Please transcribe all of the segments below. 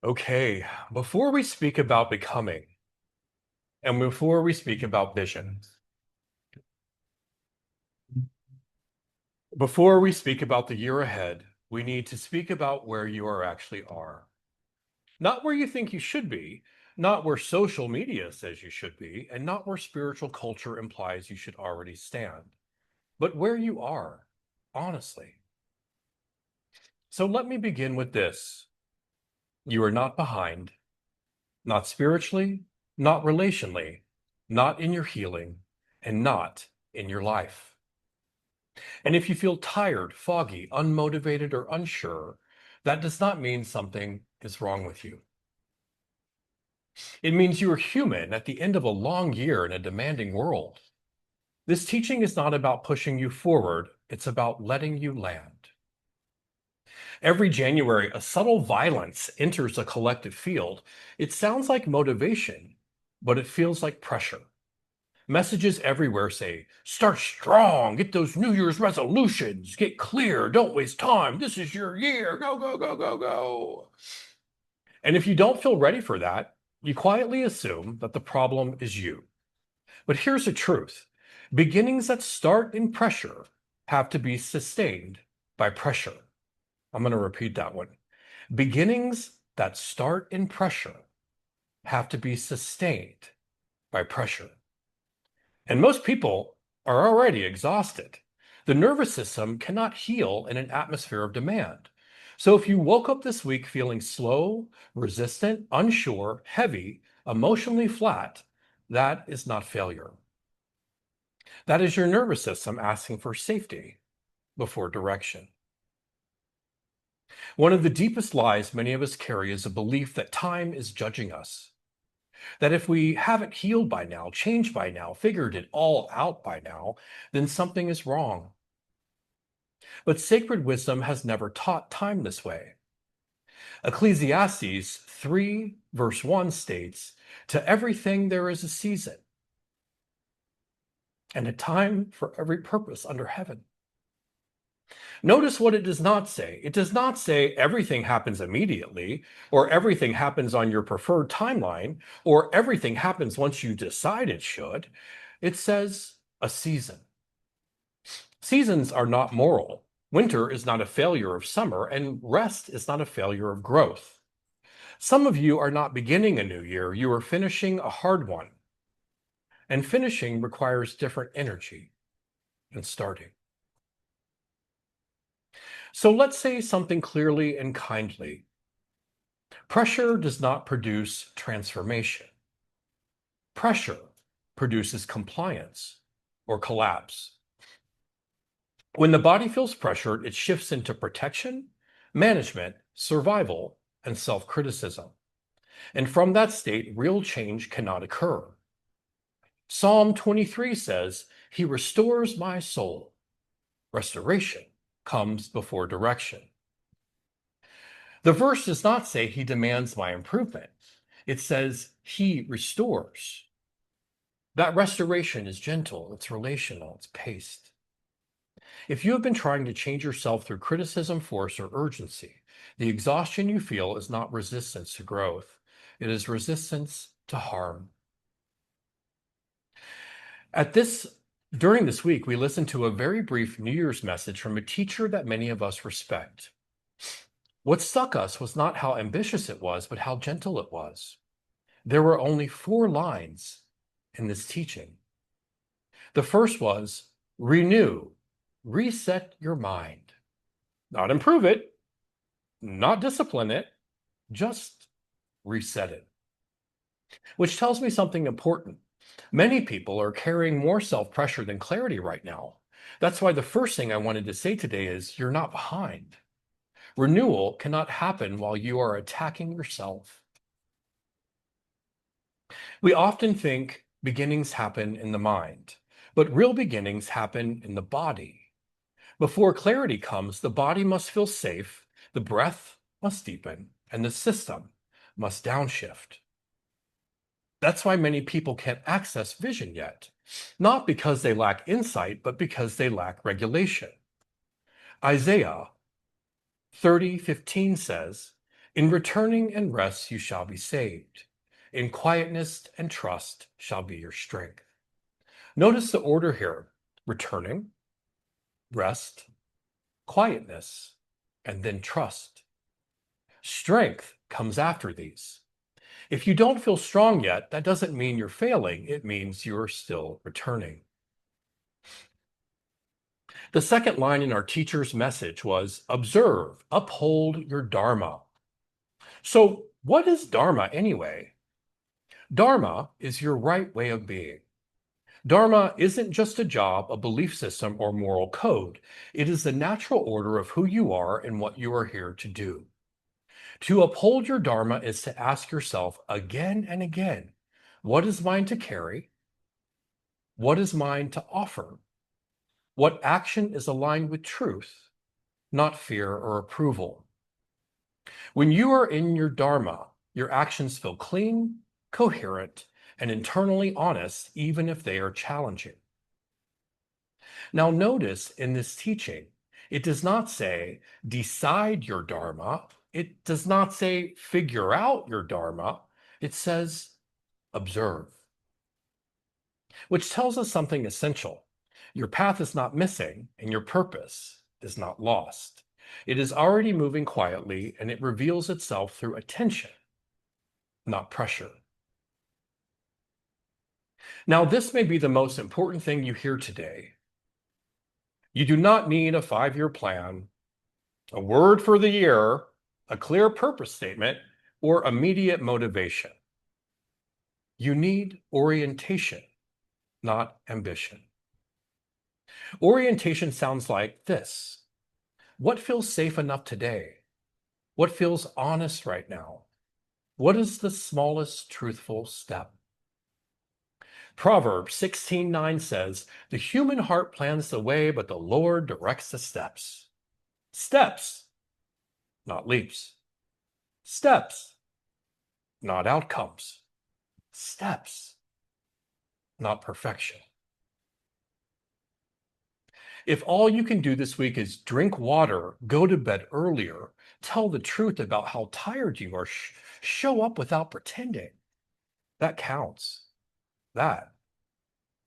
Okay, before we speak about becoming and before we speak about vision, before we speak about the year ahead, we need to speak about where you actually are. Not where you think you should be, not where social media says you should be, and not where spiritual culture implies you should already stand, but where you are, honestly. So let me begin with this. You are not behind, not spiritually, not relationally, not in your healing, and not in your life. And if you feel tired, foggy, unmotivated, or unsure, that does not mean something is wrong with you. It means you are human at the end of a long year in a demanding world. This teaching is not about pushing you forward, it's about letting you land. Every January, a subtle violence enters a collective field. It sounds like motivation, but it feels like pressure. Messages everywhere say, start strong, get those New Year's resolutions, get clear, don't waste time. This is your year. Go, go, go, go, go. And if you don't feel ready for that, you quietly assume that the problem is you. But here's the truth. Beginnings that start in pressure have to be sustained by pressure. I'm going to repeat that one. Beginnings that start in pressure have to be sustained by pressure. And most people are already exhausted. The nervous system cannot heal in an atmosphere of demand. So if you woke up this week feeling slow, resistant, unsure, heavy, emotionally flat, that is not failure. That is your nervous system asking for safety before direction. One of the deepest lies many of us carry is a belief that time is judging us. That if we haven't healed by now, changed by now, figured it all out by now, then something is wrong. But sacred wisdom has never taught time this way. Ecclesiastes 3, verse 1 states, to everything there is a season, and a time for every purpose under heaven. Notice what it does not say. It does not say everything happens immediately, or everything happens on your preferred timeline, or everything happens once you decide it should. It says a season. Seasons are not moral. Winter is not a failure of summer, and rest is not a failure of growth. Some of you are not beginning a new year, you are finishing a hard one. And finishing requires different energy than starting. So let's say something clearly and kindly. Pressure does not produce transformation. Pressure produces compliance or collapse. When the body feels pressured, it shifts into protection, management, survival, and self-criticism. And from that state, real change cannot occur. Psalm 23 says, He restores my soul. Restoration comes before direction. The verse does not say He demands my improvement. It says He restores. That restoration is gentle, it's relational, it's paced. If you have been trying to change yourself through criticism, force, or urgency, the exhaustion you feel is not resistance to growth. It is resistance to harm. During this week, we listened to a very brief New Year's message from a teacher that many of us respect. What stuck us was not how ambitious it was, but how gentle it was. There were only 4 lines in this teaching. The first was, renew, reset your mind. Not improve it, not discipline it, just reset it. Which tells me something important. Many people are carrying more self-pressure than clarity right now. That's why the first thing I wanted to say today is you're not behind. Renewal cannot happen while you are attacking yourself. We often think beginnings happen in the mind, but real beginnings happen in the body. Before clarity comes, the body must feel safe, the breath must deepen, and the system must downshift. That's why many people can't access vision yet, not because they lack insight, but because they lack regulation. Isaiah 30:15 says, In returning and rest you shall be saved. In quietness and trust shall be your strength. Notice the order here: returning, rest, quietness, and then trust. Strength comes after these. If you don't feel strong yet, that doesn't mean you're failing. It means you're still returning. The second line in our teacher's message was observe, uphold your Dharma. So, what is Dharma anyway? Dharma is your right way of being. Dharma isn't just a job, a belief system, or moral code. It is the natural order of who you are and what you are here to do. To uphold your Dharma is to ask yourself again and again, what is mine to carry? What is mine to offer? What action is aligned with truth, not fear or approval? When you are in your Dharma, your actions feel clean, coherent, and internally honest, even if they are challenging. Now, notice in this teaching, it does not say decide your Dharma. It does not say figure out your Dharma. It says observe, which tells us something essential. Your path is not missing, and your purpose is not lost. It is already moving quietly, and it reveals itself through attention, not pressure. Now, this may be the most important thing you hear today. You do not need a 5-year plan, a word for the year, a clear purpose statement, or immediate motivation. You need orientation, not ambition. Orientation sounds like this. What feels safe enough today? What feels honest right now? What is the smallest truthful step? Proverbs 16:9 says, the human heart plans the way, but the Lord directs the steps. Steps, not leaps. Steps, not outcomes. Steps, not perfection. If all you can do this week is drink water, go to bed earlier, tell the truth about how tired you are, show up without pretending, that counts. That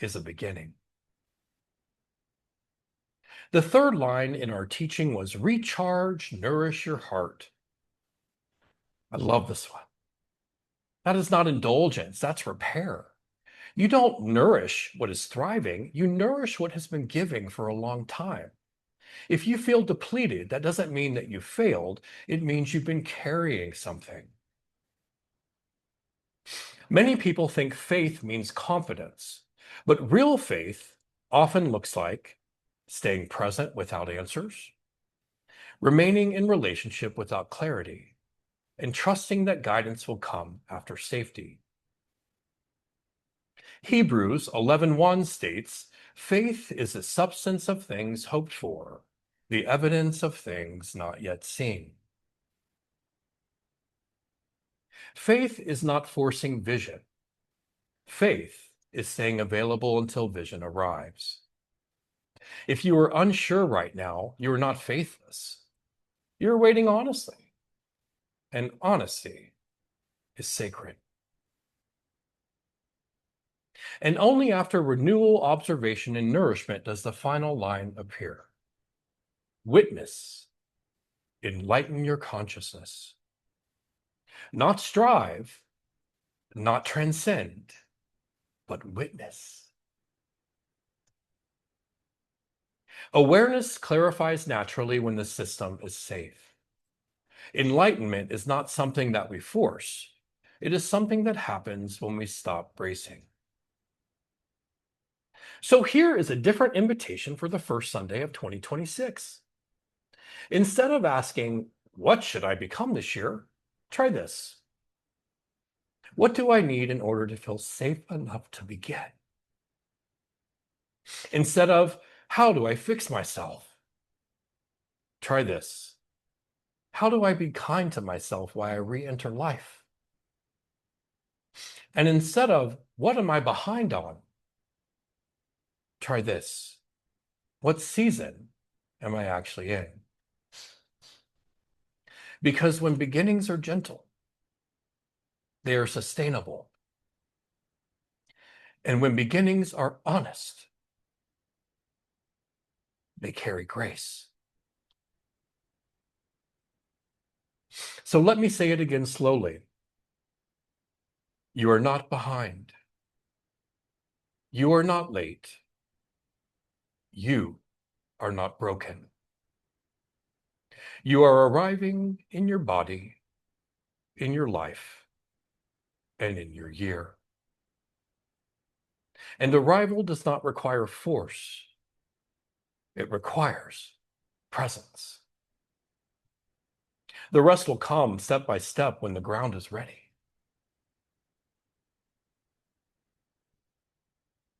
is a beginning. The third line in our teaching was recharge, nourish your heart. I love this one. That is not indulgence, that's repair. You don't nourish what is thriving, you nourish what has been giving for a long time. If you feel depleted, that doesn't mean that you failed, it means you've been carrying something. Many people think faith means confidence, but real faith often looks like staying present without answers, remaining in relationship without clarity, and trusting that guidance will come after safety. Hebrews 11:1 states, faith is the substance of things hoped for, the evidence of things not yet seen. Faith is not forcing vision. Faith is staying available until vision arrives. If you are unsure right now, you are not faithless. You're waiting honestly. And honesty is sacred. And only after renewal, observation, and nourishment does the final line appear. Witness, enlighten your consciousness. Not strive, not transcend, but witness. Awareness clarifies naturally when the system is safe. Enlightenment is not something that we force. It is something that happens when we stop bracing. So here is a different invitation for the first Sunday of 2026. Instead of asking, what should I become this year? Try this. What do I need in order to feel safe enough to begin? Instead of, how do I fix myself? Try this. How do I be kind to myself while I re-enter life? And instead of, what am I behind on? Try this. What season am I actually in? Because when beginnings are gentle, they are sustainable. And when beginnings are honest, they carry grace. So let me say it again slowly. You are not behind. You are not late. You are not broken. You are arriving in your body, in your life, and in your year. And arrival does not require force. It requires presence. The rest will come step by step when the ground is ready.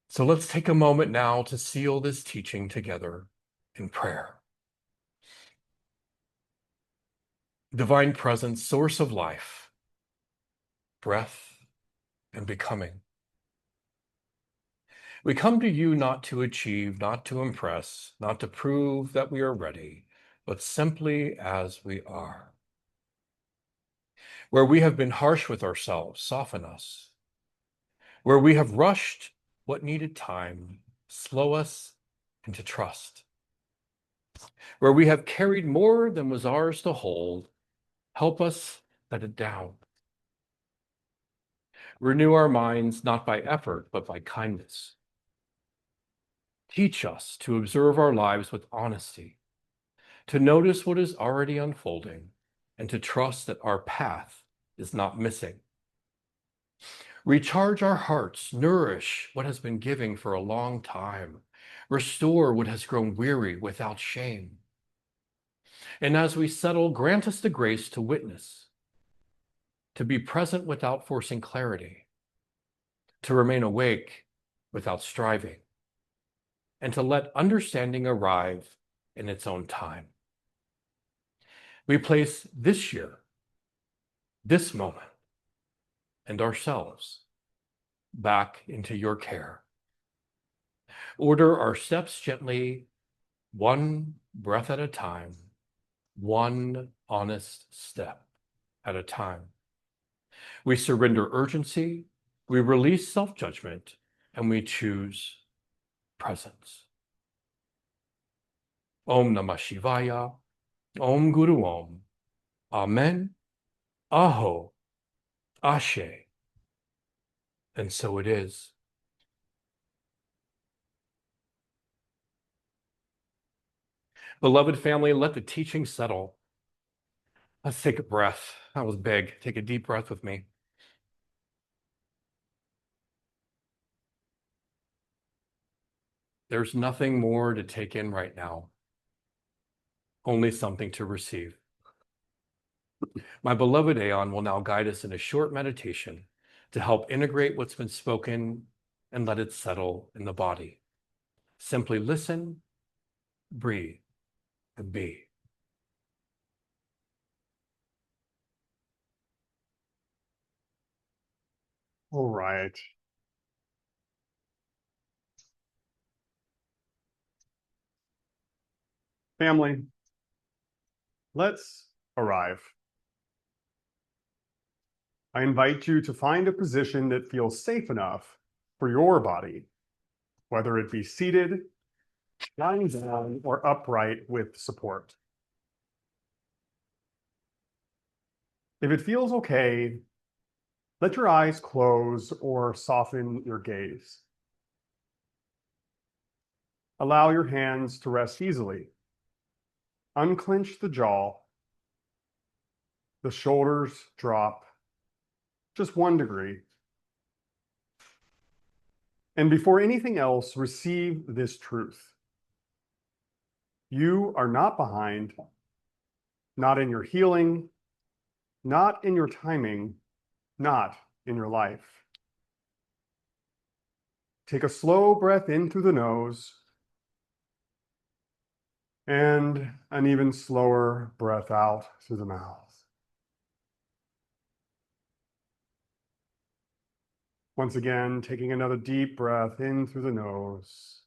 So let's take a moment now to seal this teaching together in prayer. Divine presence, source of life, breath, and becoming. We come to you not to achieve, not to impress, not to prove that we are ready, but simply as we are. Where we have been harsh with ourselves, soften us. Where we have rushed what needed time, slow us into trust. Where we have carried more than was ours to hold, help us let it down. Renew our minds not by effort, but by kindness. Teach us to observe our lives with honesty, to notice what is already unfolding, and to trust that our path is not missing. Recharge our hearts, nourish what has been giving for a long time, restore what has grown weary without shame. And as we settle, grant us the grace to witness, to be present without forcing clarity, to remain awake without striving, and to let understanding arrive in its own time. We place this year, this moment, and ourselves back into your care. Order our steps gently, one breath at a time, one honest step at a time. We surrender urgency, we release self-judgment, and we choose presence. Om Namah Shivaya, Om Guru Om, Amen, Aho, Ashe. And so it is. Beloved family, let the teaching settle. Let's take a breath. That was big. Take a deep breath with me. There's nothing more to take in right now, only something to receive. My beloved Aeon will now guide us in a short meditation to help integrate what's been spoken and let it settle in the body. Simply listen, breathe, and be. All right. Family, let's arrive. I invite you to find a position that feels safe enough for your body, whether it be seated, lying down, or upright with support. If it feels okay, let your eyes close or soften your gaze. Allow your hands to rest easily. Unclench the jaw. The shoulders drop just 1 degree. And before anything else, receive this truth. You are not behind, not in your healing, not in your timing, not in your life. Take a slow breath in through the nose and an even slower breath out through the mouth. Once again, taking another deep breath in through the nose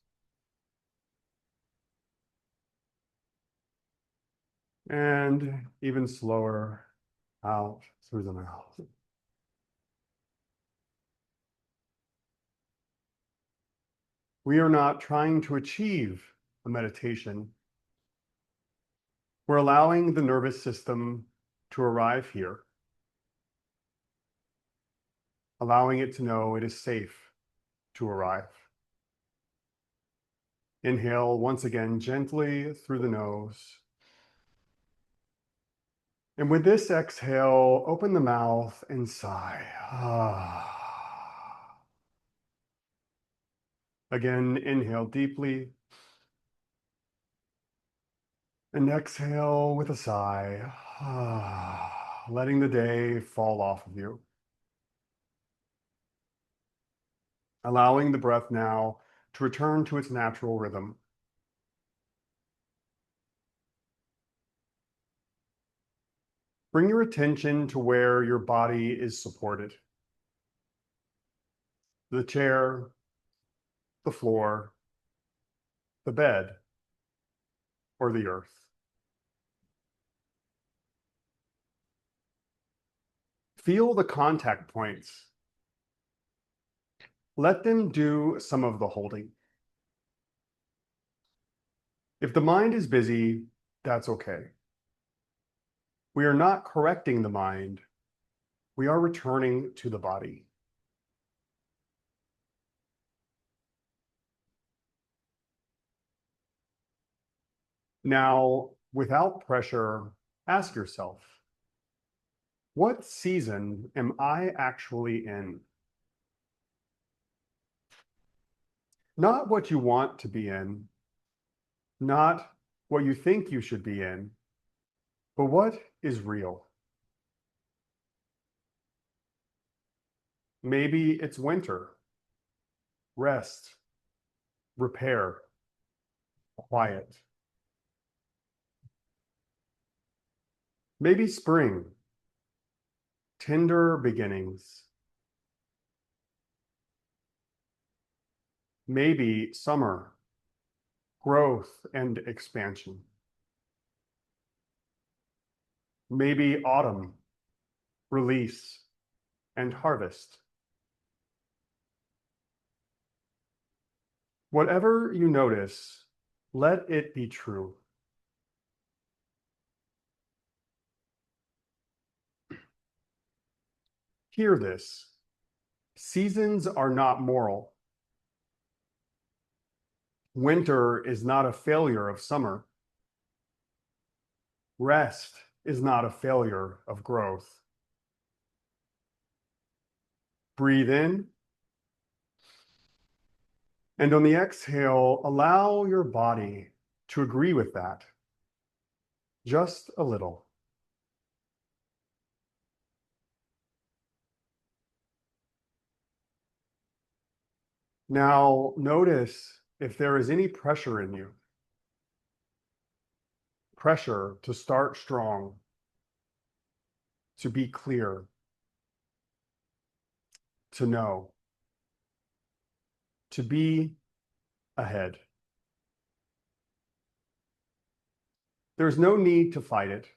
And even slower out through the mouth. We are not trying to achieve a meditation. We're allowing the nervous system to arrive here, allowing it to know it is safe to arrive. Inhale once again gently through the nose. And with this exhale, open the mouth and sigh. Again, inhale deeply. And exhale with a sigh, letting the day fall off of you. Allowing the breath now to return to its natural rhythm. Bring your attention to where your body is supported. The chair, the floor, the bed, or the earth. Feel the contact points. Let them do some of the holding. If the mind is busy, that's okay. We are not correcting the mind. We are returning to the body. Now, without pressure, ask yourself, what season am I actually in? Not what you want to be in, not what you think you should be in, but what is real. Maybe it's winter, rest, repair, quiet. Maybe spring, tender beginnings. Maybe summer, growth and expansion. Maybe autumn, release and harvest. Whatever you notice, let it be true. Hear this. Seasons are not moral. Winter is not a failure of summer. Rest is not a failure of growth. Breathe in. And on the exhale, allow your body to agree with that. Just a little. Now, notice if there is any pressure in you. Pressure to start strong, to be clear, to know, to be ahead. There's no need to fight it.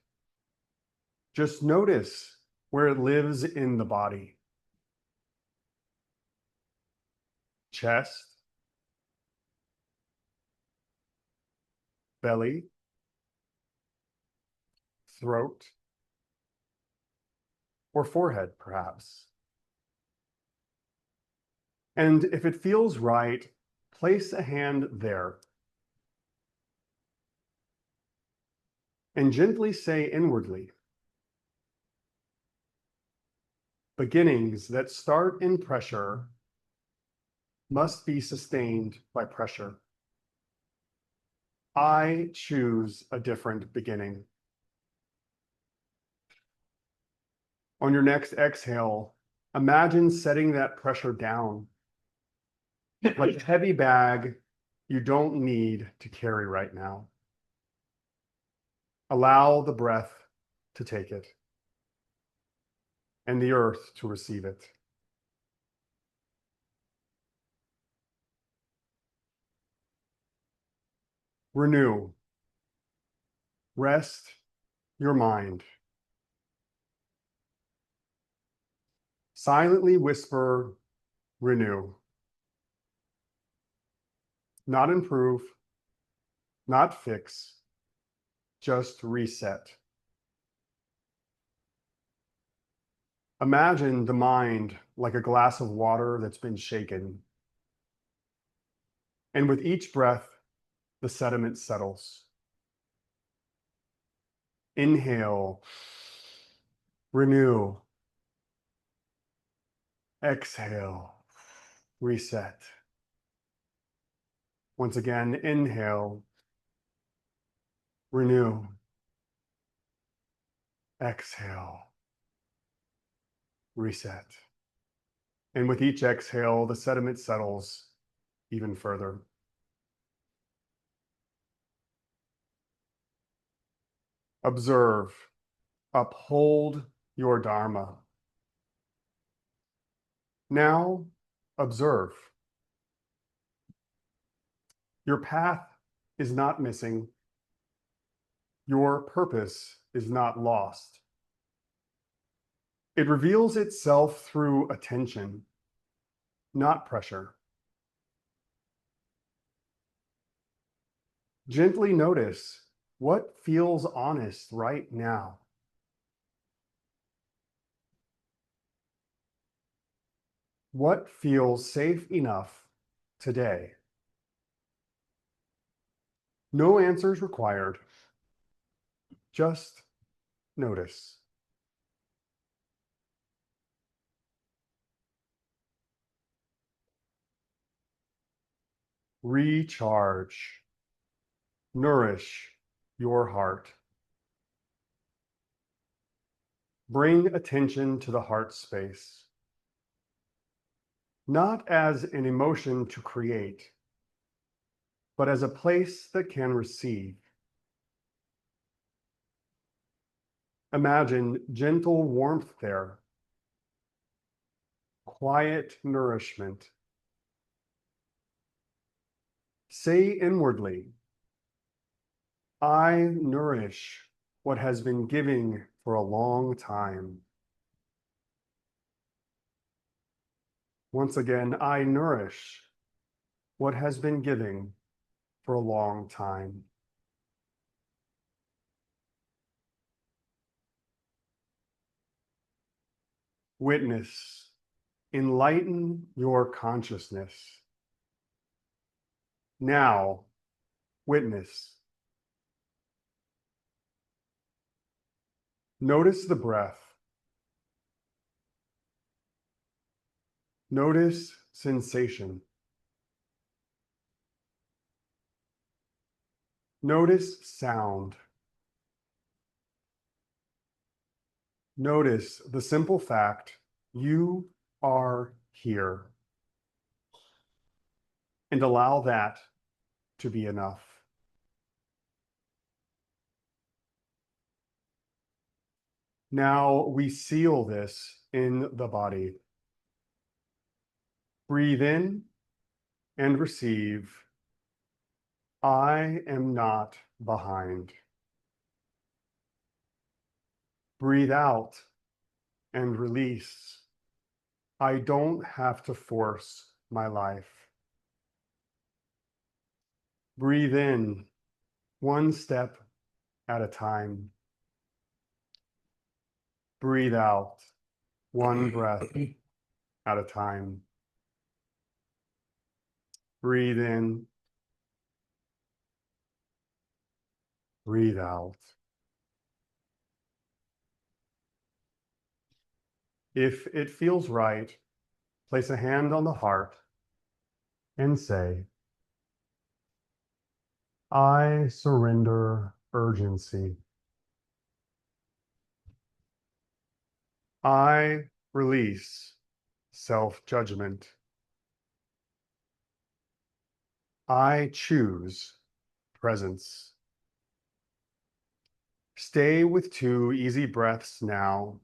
Just notice where it lives in the body. Chest, belly, throat, or forehead, perhaps. And if it feels right, place a hand there. And gently say inwardly, beginnings that start in pressure must be sustained by pressure. I choose a different beginning. On your next exhale, imagine setting that pressure down, like a heavy bag you don't need to carry right now. Allow the breath to take it and the earth to receive it. Renew, rest, your mind. Silently whisper, renew. Not improve, not fix, just reset. Imagine the mind like a glass of water that's been shaken. And with each breath, the sediment settles. Inhale, renew. Exhale, reset. Once again, inhale, renew. Exhale, reset. And with each exhale, the sediment settles even further. Observe, uphold your Dharma. Now, observe. Your path is not missing. Your purpose is not lost. It reveals itself through attention, not pressure. Gently notice what feels honest right now. What feels safe enough today? No answers required. Just notice. Recharge. Nourish your heart. Bring attention to the heart space, not as an emotion to create, but as a place that can receive. Imagine gentle warmth there, quiet nourishment. Say inwardly, I nourish what has been giving for a long time. Once again, I nourish what has been giving for a long time. Witness, enlighten your consciousness. Now, witness. Notice the breath. Notice sensation. Notice sound. Notice the simple fact you are here. And allow that to be enough. Now we seal this in the body. Breathe in and receive. I am not behind. Breathe out and release. I don't have to force my life. Breathe in, one step at a time. Breathe out, one breath at a time. Breathe in. Breathe out. If it feels right, place a hand on the heart and say, I surrender urgency. I release self-judgment. I choose presence. Stay with 2 easy breaths now.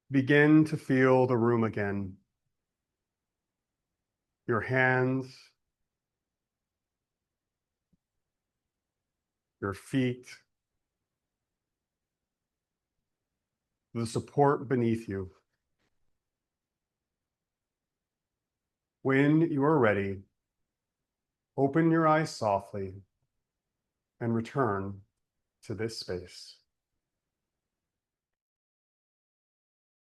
Begin to feel the room again. Your hands, your feet, the support beneath you. When you are ready, open your eyes softly and return to this space.